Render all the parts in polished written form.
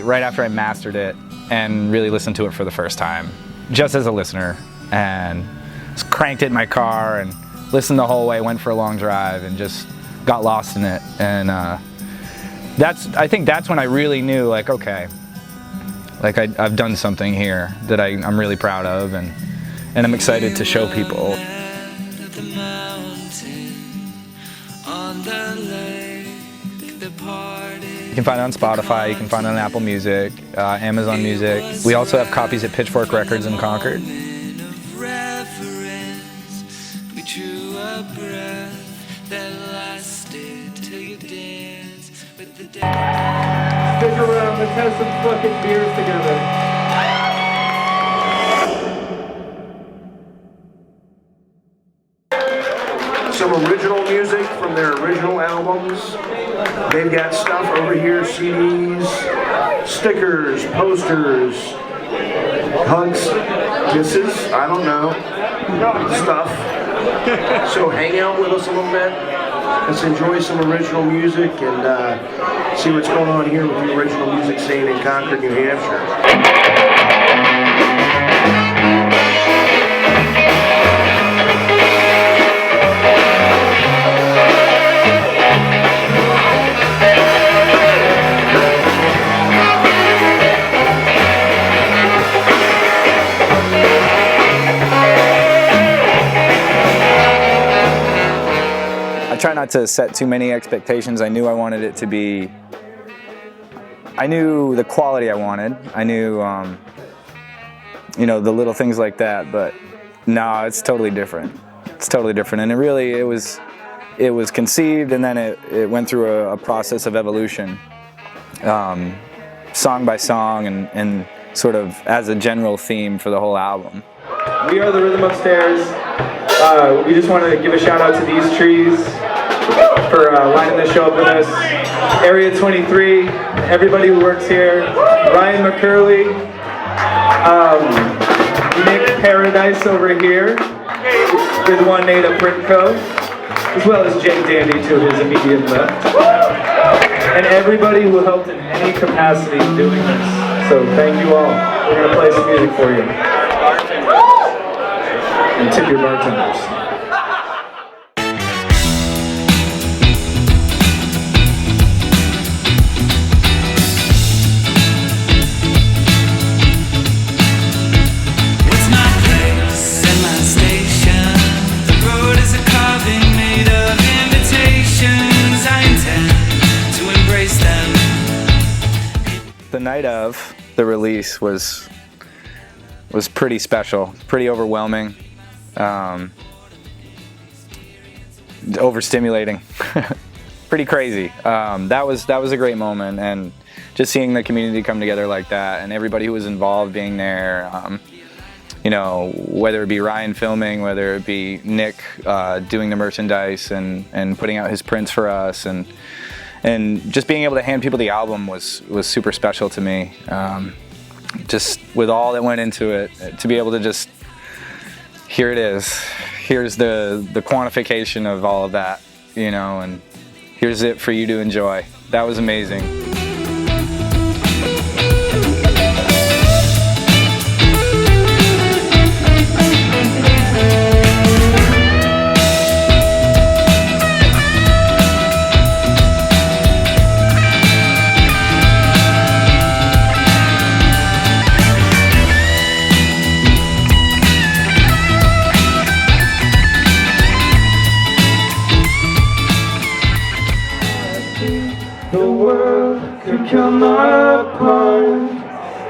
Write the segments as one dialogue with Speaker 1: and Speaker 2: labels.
Speaker 1: right after I mastered it and really listened to it for the first time, just as a listener, and just cranked it in my car and listened the whole way, went for a long drive and just got lost in it. And I think that's when I really knew, like, okay, like I've done something here that I'm really proud of, and I'm excited to show people. You can find it on Spotify, you can find it on Apple Music, Amazon Music. We also have copies at Pitchfork Records in Concord.
Speaker 2: Stick around, let's have some fucking beers together.
Speaker 3: Some original music from their original albums. They've got stuff over here, CDs, stickers, posters, hugs, kisses, I don't know, stuff. So hang out with us a little bit. Let's enjoy some original music and see what's going on here with the original music scene in Concord, New Hampshire.
Speaker 1: I try not to set too many expectations. I knew I wanted it to be, I knew the quality I wanted. I knew, you know, the little things like that, but no, it's totally different. It's totally different. And it was conceived, and then it went through a process of evolution, song by song, and sort of as a general theme for the whole album.
Speaker 2: We are the Rhythm Upstairs. We just want to give a shout out to these trees for lining this show up with us. Area 23, everybody who works here, Ryan McKerley, Nick Paradise over here, with One Nada Printco, as well as Jay Dandy to his immediate left, and everybody who helped in any capacity in doing this. So thank you all. We're going to play some music for you. And tip your bartenders.
Speaker 1: The night of the release was pretty special, pretty overwhelming, overstimulating, pretty crazy. That was a great moment, and just seeing the community come together like that, and everybody who was involved being there. You know, whether it be Ryan filming, whether it be Nick doing the merchandise and putting out his prints for us, and just being able to hand people the album was super special to me. Just with all that went into it, to be able to just, here it is, here's the quantification of all of that, you know, and here's it for you to enjoy. That was amazing.
Speaker 2: The world could come apart,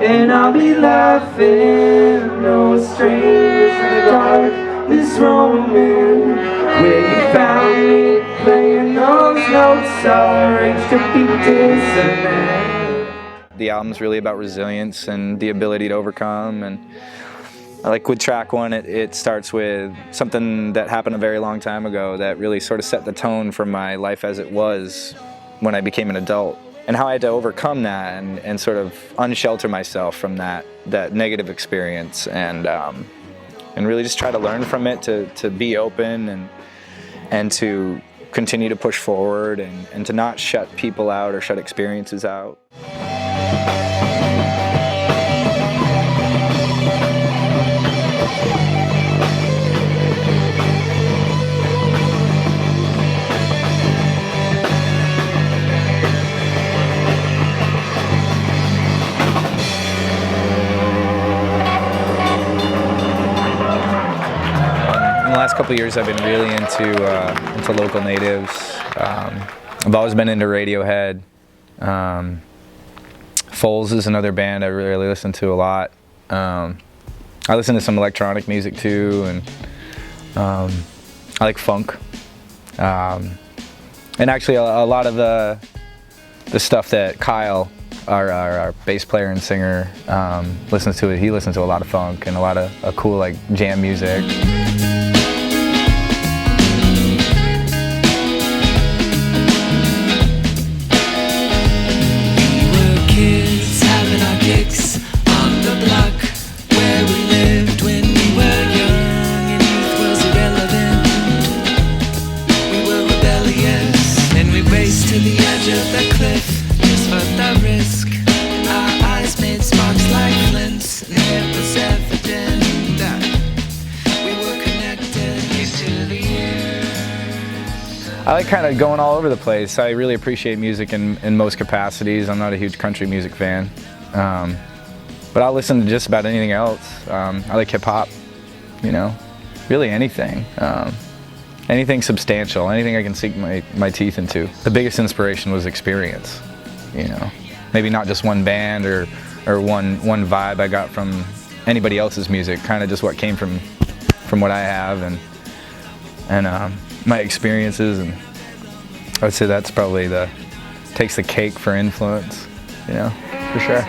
Speaker 2: and I'll be laughing. No strangers in the dark, this roaming. Where you found me, playing those notes, arranged to be dissonant.
Speaker 1: The album's really about resilience and the ability to overcome. And like with track one, it starts with something that happened a very long time ago that really sort of set the tone for my life as it was when I became an adult, and how I had to overcome that and sort of unshelter myself from that negative experience, and really just try to learn from it, to be open and to continue to push forward and to not shut people out or shut experiences out. couple of years I've been really into local natives. I've always been into Radiohead. Foals is another band I really listen to a lot. I listen to some electronic music too, and I like funk. And actually a lot of the stuff that Kyle, our bass player and singer, listens to. He listens to a lot of funk and a lot of cool like jam music. I like kind of going all over the place. I really appreciate music in most capacities. I'm not a huge country music fan, but I'll listen to just about anything else. I like hip hop, you know, really anything. Anything substantial, anything I can sink my teeth into. The biggest inspiration was experience, you know. Maybe not just one band or one vibe I got from anybody else's music, kind of just what came from what I have and my experiences, and I would say that's probably takes the cake for influence, you know, for sure.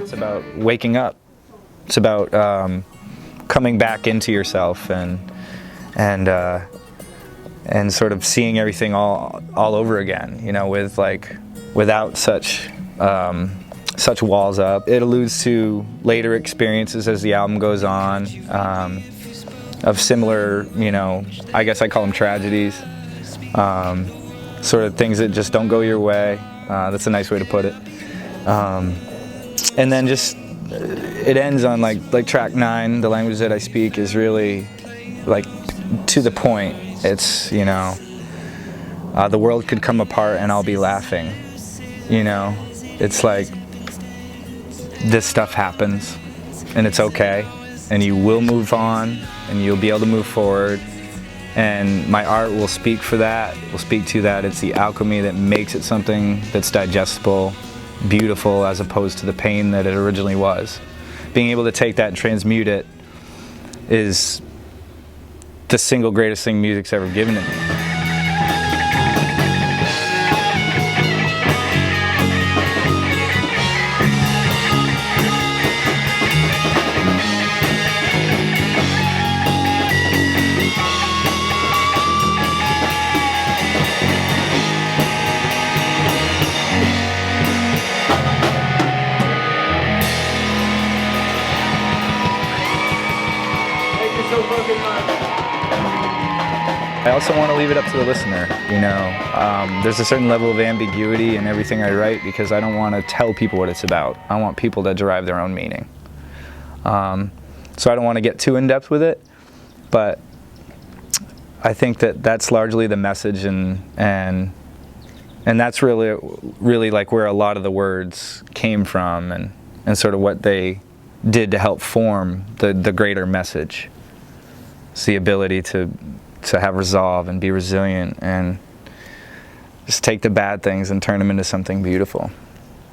Speaker 1: It's about waking up. It's about coming back into yourself and sort of seeing everything all over again, you know, without such walls up. It alludes to later experiences as the album goes on, of similar, you know, I guess I call them tragedies, sort of things that just don't go your way. That's a nice way to put it. And then just it ends on like track 9. The language that I speak is really like to the point. It's, you know, the world could come apart and I'll be laughing, you know. It's like this stuff happens and it's okay, and you will move on and you'll be able to move forward, and my art will speak for that, will speak to that. It's the alchemy that makes it something that's digestible, beautiful, as opposed to the pain that it originally was. Being able to take that and transmute it is the single greatest thing music's ever given to me.
Speaker 3: Thank you so fucking much.
Speaker 1: I also want to leave it up to the listener, you know. There's a certain level of ambiguity in everything I write because I don't want to tell people what it's about. I want people to derive their own meaning. So I don't want to get too in-depth with it, but I think that that's largely the message, and that's really like where a lot of the words came from, and sort of what they did to help form the greater message. It's the ability to have resolve and be resilient and just take the bad things and turn them into something beautiful.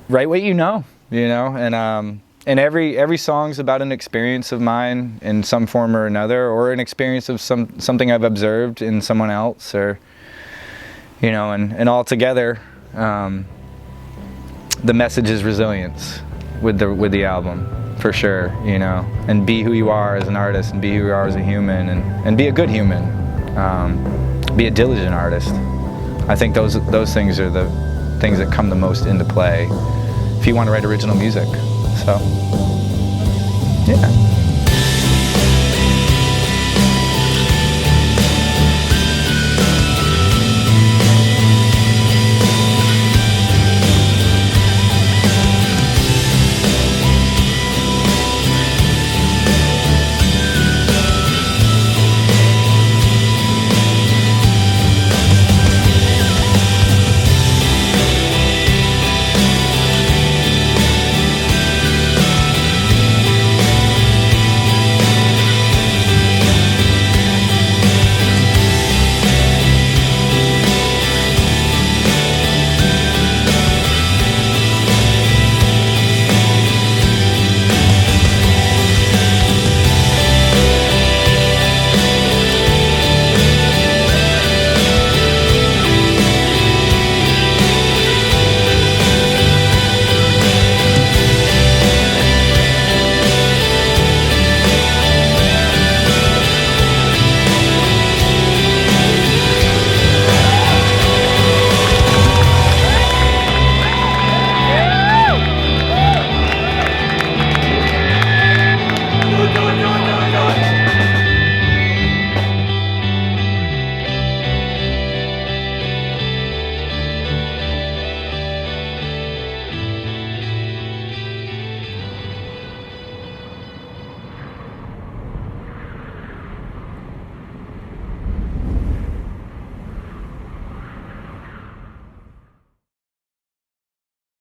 Speaker 1: Write what you know, and every song's about an experience of mine in some form or another, or an experience of something I've observed in someone else, or, you know, and all together, the message is resilience with the album, for sure, you know, and be who you are as an artist, and be who you are as a human, and be a good human. Be a diligent artist. I think those things are the things that come the most into play if you want to write original music. So, yeah.